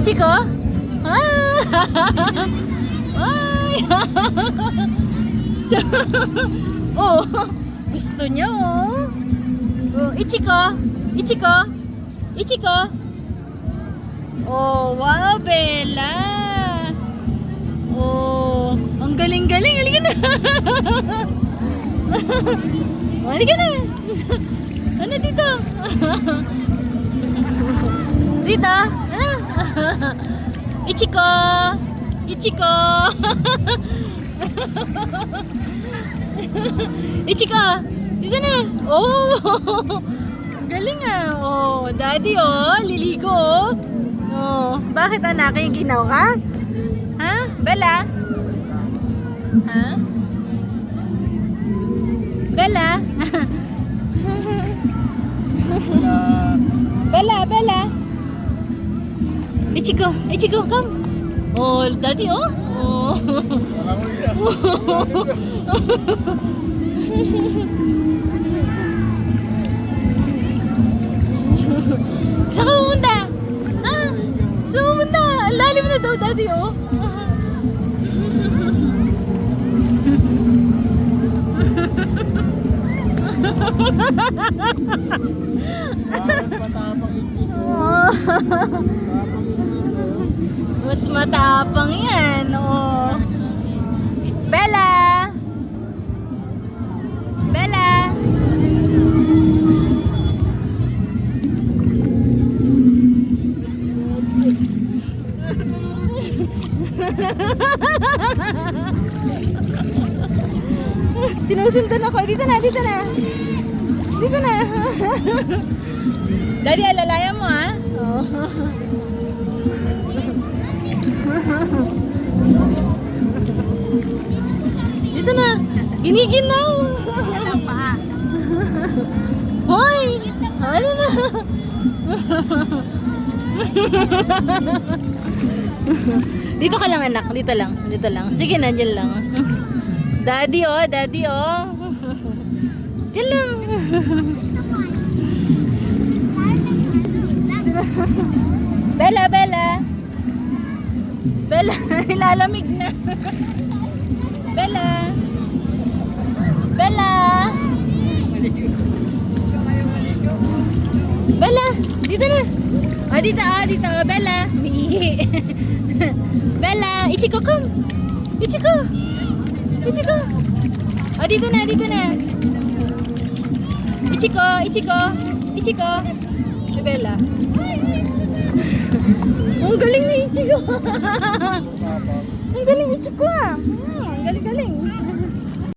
Ichiko? Ah! Ay! Oh, gusto niya oh. Oh, Ichiko? Ichiko? Ichiko? Oh, wow, Bella. Oh, ang galing-galing. Halika na. Halika na. Ano dito? Dito? Ano? Ichiko! Ichiko! Ichiko! Dito na! Oh! Galing ah! Oh, daddy oh! Liligo oh! Oh, bakit anak? Yung ginaw ka? Ha? Bella? Ha? Bella? Bella, Bella. Ichiko, Ichiko, come. Oh, daddy, oh. Oh. Saan ka pumunta? Ha? Saan ka pumunta? Ang lalim na daw, daddy, oh. Mas matapang yan, oh. Bella! Bella! Sinusundan ako. Dito na, dito na. Dito na. Daddy, alalayan mo, ha? Oh. Dito na. Giniginaw. Hoy! Ano na? Dito ka lang, anak. Dito lang. Dito lang. Sige na, dyan lang. Daddy, oh. Daddy, oh. Dyan lang. Bella, Bella. Bella, ilalamig na. Bella. Bella. Bella, dito na. Ah, dito, ah, dito. Bella, umiihi. Bella, Ichiko, come. Ichiko. Ichiko. Ah, dito na, dito na. Ichiko, Ichiko. Ichiko. Si Bella. Ang galing ni Ichiko. Ang galing ni Ichiko ah.